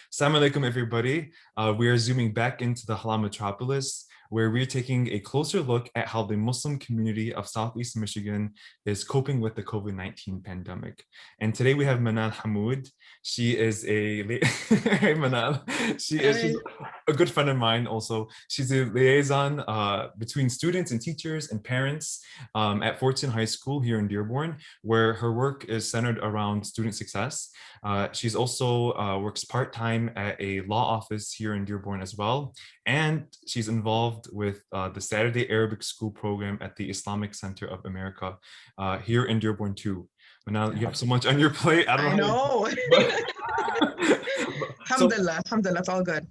Assalamu alaikum, everybody. We are zooming back into the Halal Metropolis, where we're taking a closer look at how the Muslim community of Southeast Michigan is coping with the COVID-19 pandemic. And today we have Manal Hammoud. She is a, hey Manal, she's a good friend of mine also. She's a liaison between students and teachers and parents at Fortune High School here in Dearborn, where her work is centered around student success. She's also works part-time at a law office here in Dearborn as well. And she's involved with the Saturday Arabic School program at the Islamic Center of America here in Dearborn too. But now you have so much on your plate. I don't know. Alhamdulillah, alhamdulillah, it's all good.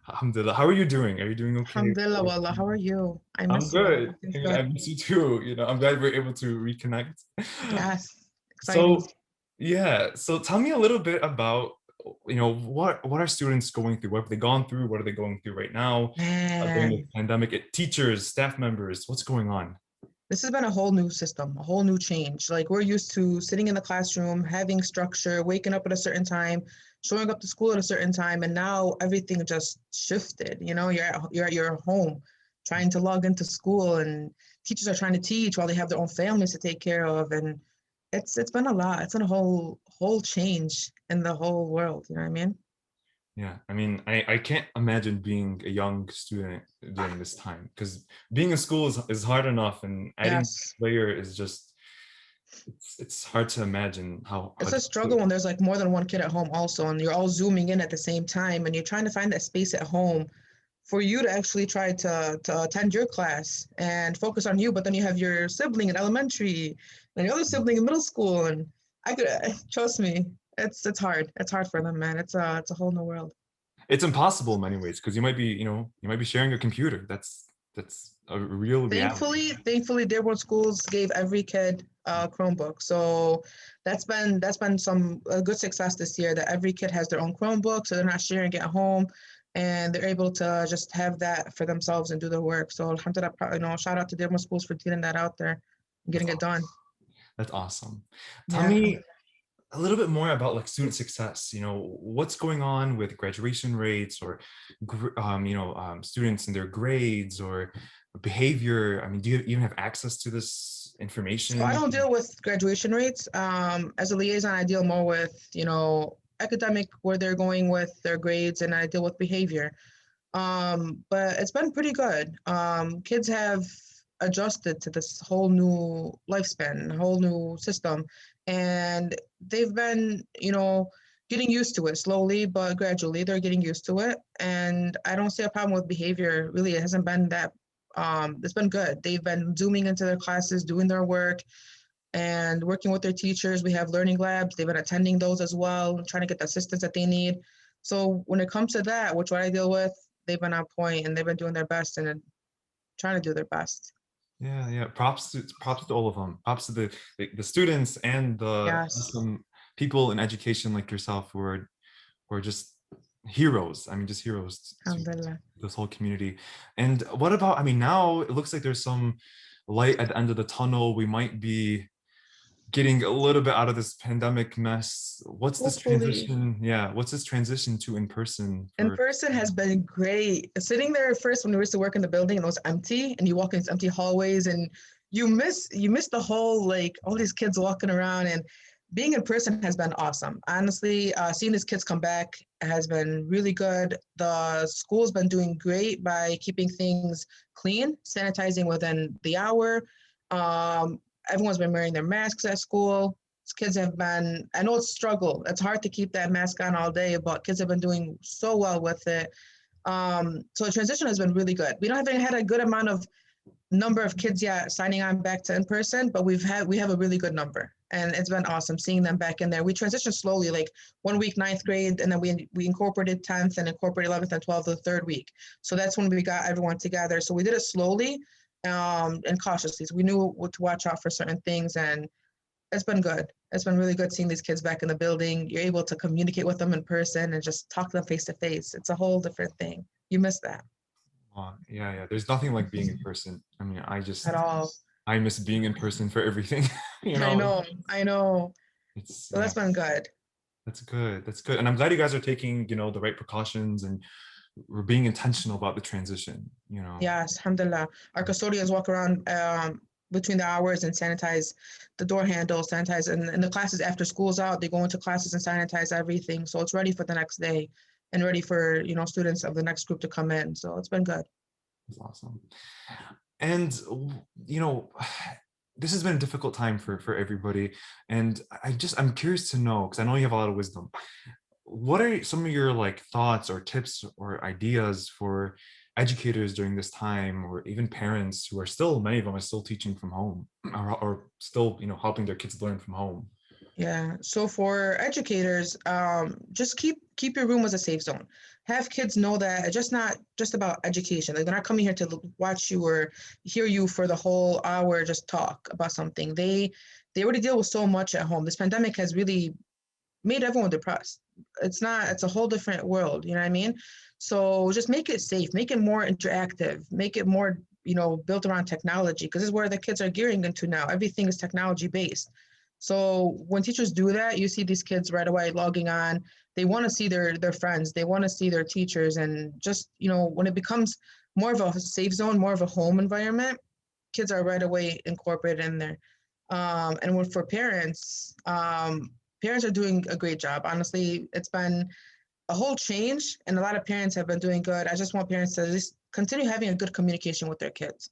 Alhamdulillah. How are you doing? Are you doing okay? Alhamdulillah, wallah. How are you? I'm good. I miss you too. You know, I'm glad we're able to reconnect. Yes. Exciting. So yeah. So tell me a little bit about, you know, what are students going through? What have they gone through? What are they going through right now during the pandemic? Teachers, staff members, what's going on? This has been a whole new system, a whole new change. Like, we're used to sitting in the classroom, having structure, waking up at a certain time, showing up to school at a certain time, and now everything just shifted. You know, you're at your home trying to log into school, and teachers are trying to teach while they have their own families to take care of, and it's been a lot. It's been a whole change in the whole world. You know what I mean? Yeah, I mean, I can't imagine being a young student during this time, because being in school is hard enough, and adding layer is just, it's hard to imagine how it's a struggle when there's like more than one kid at home also, and you're all zooming in at the same time, and you're trying to find that space at home for you to actually try to attend your class and focus on you. But then you have your sibling in elementary and your other sibling in middle school, and trust me, it's hard. It's hard for them, man. It's a whole new world. It's impossible in many ways, because you might be sharing a computer. That's a real reality. Thankfully, Dearborn Schools gave every kid a Chromebook. So that's been a good success this year, that every kid has their own Chromebook, so they're not sharing it at home, and they're able to just have that for themselves and do their work. So alhamdulillah, shout out to Dearborn Schools for getting that out there and getting it done. That's awesome. Tell me a little bit more about like student success. You know, what's going on with graduation rates, or students and their grades or behavior. I mean, do you even have access to this information? So I don't deal with graduation rates. As a liaison, I deal more with, academic, where they're going with their grades, and I deal with behavior. But it's been pretty good. Kids have adjusted to this whole new lifespan, whole new system, and they've been, getting used to it slowly but gradually. They're getting used to it, and I don't see a problem with behavior. Really, it hasn't been that. It's been good. They've been zooming into their classes, doing their work, and working with their teachers. We have learning labs. They've been attending those as well, trying to get the assistance that they need. So when it comes to that, which what I deal with, they've been on point, and they've been doing their best and trying to do their best. Yeah. Props to all of them. Props to the students and some people in education like yourself who are just heroes. I mean, just heroes to this whole community. And what about, I mean, now it looks like there's some light at the end of the tunnel. We might be getting a little bit out of this pandemic mess. What's this transition? Yeah, what's this transition to in person? In person has been great. Sitting there first when we used to work in the building and it was empty, and you walk in these empty hallways, and you miss the whole, like, all these kids walking around, and being in person has been awesome. Honestly, seeing these kids come back has been really good. The school's been doing great by keeping things clean, sanitizing within the hour. Everyone's been wearing their masks at school. Kids have been, I know it's a struggle. It's hard to keep that mask on all day, but kids have been doing so well with it. So the transition has been really good. We haven't had a good number of kids yet signing on back to in person, but we have a really good number, and it's been awesome seeing them back in there. We transitioned slowly, like 1 week 9th grade, and then we incorporated 10th and incorporated 11th and 12th the 3rd week. So that's when we got everyone together. So we did it slowly and cautiously. So we knew what to watch out for certain things, and it's been good. It's been really good seeing these kids back in the building. You're able to communicate with them in person and just talk to them face to face. It's a whole different thing. You miss that. Yeah. There's nothing like being in person. I mean, I miss being in person for everything. I know. So that's been good. That's good. That's good. And I'm glad you guys are taking, the right precautions and we're being intentional about the transition, Yes, alhamdulillah. Our custodians walk around between the hours and sanitize the door handle, sanitize, and the classes after school's out, they go into classes and sanitize everything. So it's ready for the next day and ready for, students of the next group to come in. So it's been good. That's awesome. And, you know, this has been a difficult time for everybody. And I'm curious to know, because I know you have a lot of wisdom. What are some of your like thoughts or tips or ideas for educators during this time, or even parents who are still, many of them are still teaching from home, or still, helping their kids learn from home? Yeah. So for educators, just keep your room as a safe zone. Have kids know that it's just not just about education. Like they're not coming here to watch you or hear you for the whole hour just talk about something. They already deal with so much at home. This pandemic has really made everyone depressed. It's a whole different world, you know what I mean? So just make it safe, make it more interactive, make it more, built around technology, because this is where the kids are gearing into now. Everything is technology based. So when teachers do that, you see these kids right away logging on. They want to see their friends, they want to see their teachers, and just, when it becomes more of a safe zone, more of a home environment, kids are right away incorporated in there. And when for parents, parents are doing a great job. Honestly, it's been a whole change, and a lot of parents have been doing good. I just want parents to just continue having a good communication with their kids.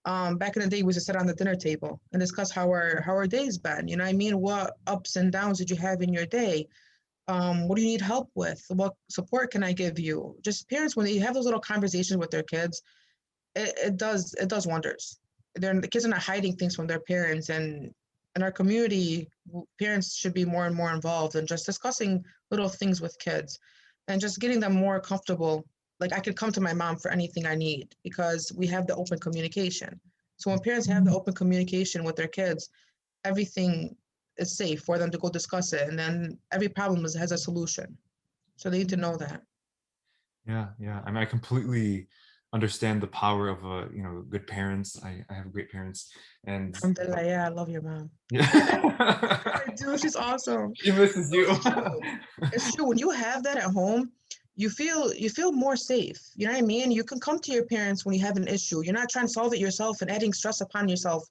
Back in the day, we used to sit on the dinner table and discuss how our day's been. You know what I mean? What ups and downs did you have in your day? What do you need help with? What support can I give you? Just parents, when they have those little conversations with their kids, it does wonders. The kids are not hiding things from their parents, and in our community, parents should be more and more involved in just discussing little things with kids, and just getting them more comfortable. Like I could come to my mom for anything I need because we have the open communication. So when parents have the open communication with their kids, everything is safe for them to go discuss it, and then every problem has a solution. So they need to know that. Yeah, yeah. I mean, I completely understand the power of good parents. I have great parents, and Alhamdulillah, yeah, I love your mom. yeah, I do. She's awesome. she misses No, you. it's true. It's true. When you have that at home, you feel more safe. You know what I mean? You can come to your parents when you have an issue. You're not trying to solve it yourself and adding stress upon yourself,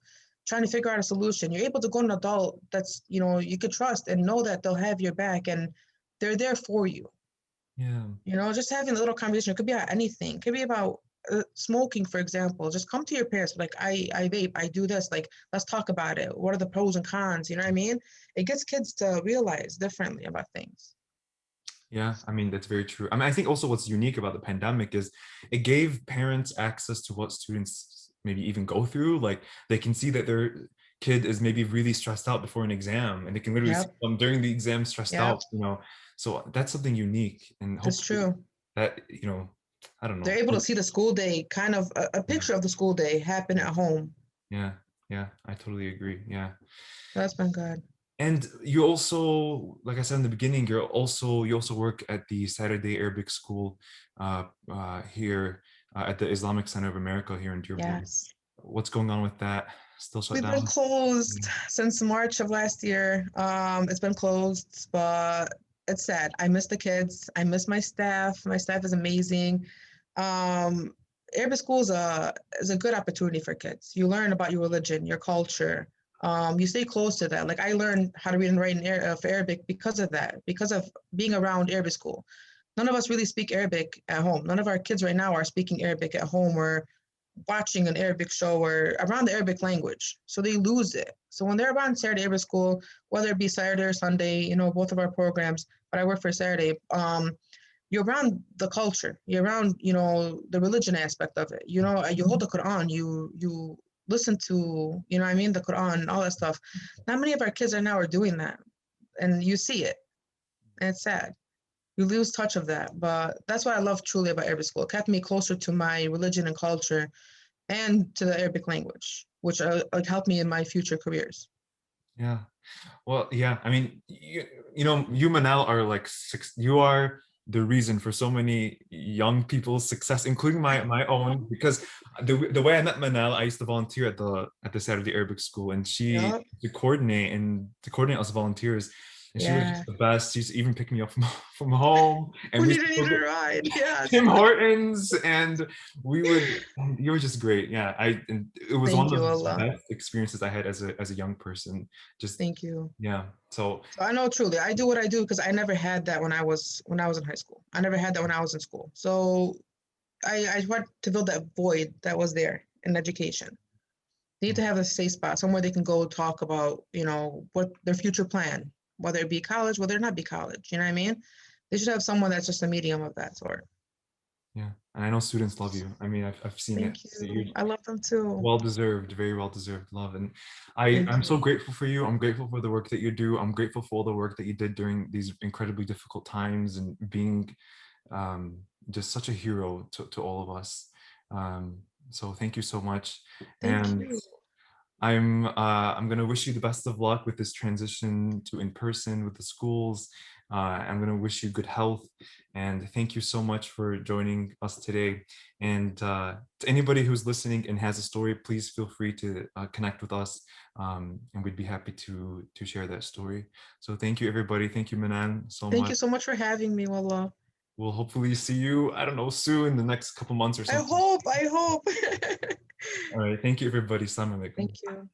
trying to figure out a solution. You're able to go to an adult that's, you could trust and know that they'll have your back and they're there for you. Yeah. Just having a little conversation. It could be about anything. It could be about smoking, for example. Just come to your parents, like, I vape, I do this. Like, let's talk about it. What are the pros and cons? You know what I mean? It gets kids to realize differently about things. Yeah, I mean, that's very true. I mean, I think also what's unique about the pandemic is it gave parents access to what students maybe even go through. Like they can see that their kid is maybe really stressed out before an exam, and they can literally see Yep. them during the exam stressed Yep. out. So that's something unique, and That's hopefully true. that, I don't They're know. able to see the school day, kind of a Yeah, picture of the school day happen at home. yeah, yeah, I totally agree. Yeah. That's been good. And you also, like I said in the beginning, you also work at the Saturday Arabic School here at the Islamic Center of America here in Dearborn. Yes. What's going on with that? Still shut We've been down? closed since March of last year. It's been closed, but it's sad. I miss the kids. I miss my staff. My staff is amazing. Um, Arabic school is a good opportunity for kids. You learn about your religion, your culture. You stay close to that. Like I learned how to read and write for Arabic because of that, because of being around Arabic school. None of us really speak Arabic at home. None of our kids right now are speaking Arabic at home or watching an Arabic show or around the Arabic language. So they lose it. So when they're around Saturday Arabic school, whether it be Saturday or Sunday, both of our programs, but I work for Saturday, you're around the culture, you're around, the religion aspect of it. You hold the Quran, you listen to, what I mean, the Quran, all that stuff. Not many of our kids are doing that. And you see it. And it's sad. You lose touch of that. But that's what I love truly about Arabic school. It kept me closer to my religion and culture and to the Arabic language, which like helped me in my future careers. Yeah. Well, yeah. I mean, you Manal are like you are the reason for so many young people's success, including my own. Because the way I met Manal, I used to volunteer at the Saturday Arabic School, and she Yep. to coordinate us volunteers. And she was Yeah. just the best. She used to even pick me up from, from home, and Who we used needed to go a ride? Yes. Tim Hortons, and we would. You were just great. Yeah, and it was one Thank you, of the Allah. best experiences I had as a young person. Just Thank you. yeah. So So I know truly, I do what I do because I never had that when I was in high school. I never had that when I was in school. So I want to fill that void that was there in education. They need to have a safe spot, somewhere they can go talk about, what their future plan, whether it be college, whether it not be college. You know what I mean? They should have someone that's just a medium of that sort. yeah, and I know students love you. I mean, I've seen it. Thank So you. you're I love them too. well deserved, very well deserved love, and Thank I'm so you. grateful for you. I'm grateful for the work that you do. I'm grateful for all the work that you did during these incredibly difficult times and being um, just such a hero to all of us. Um, so thank you so much, Thank and you. I'm gonna wish you the best of luck with this transition to in person with the schools. I'm gonna wish you good health, and thank you so much for joining us today. And to anybody who's listening and has a story, please feel free to connect with us, and we'd be happy to share that story. So thank you, everybody. Thank you, Manan, so Thank you much. so much for having me, Wallah. We'll hopefully see you, I don't know, soon, the next couple months or I something. hope. All right. Thank you, everybody. Assalamu alaikum. Thank you.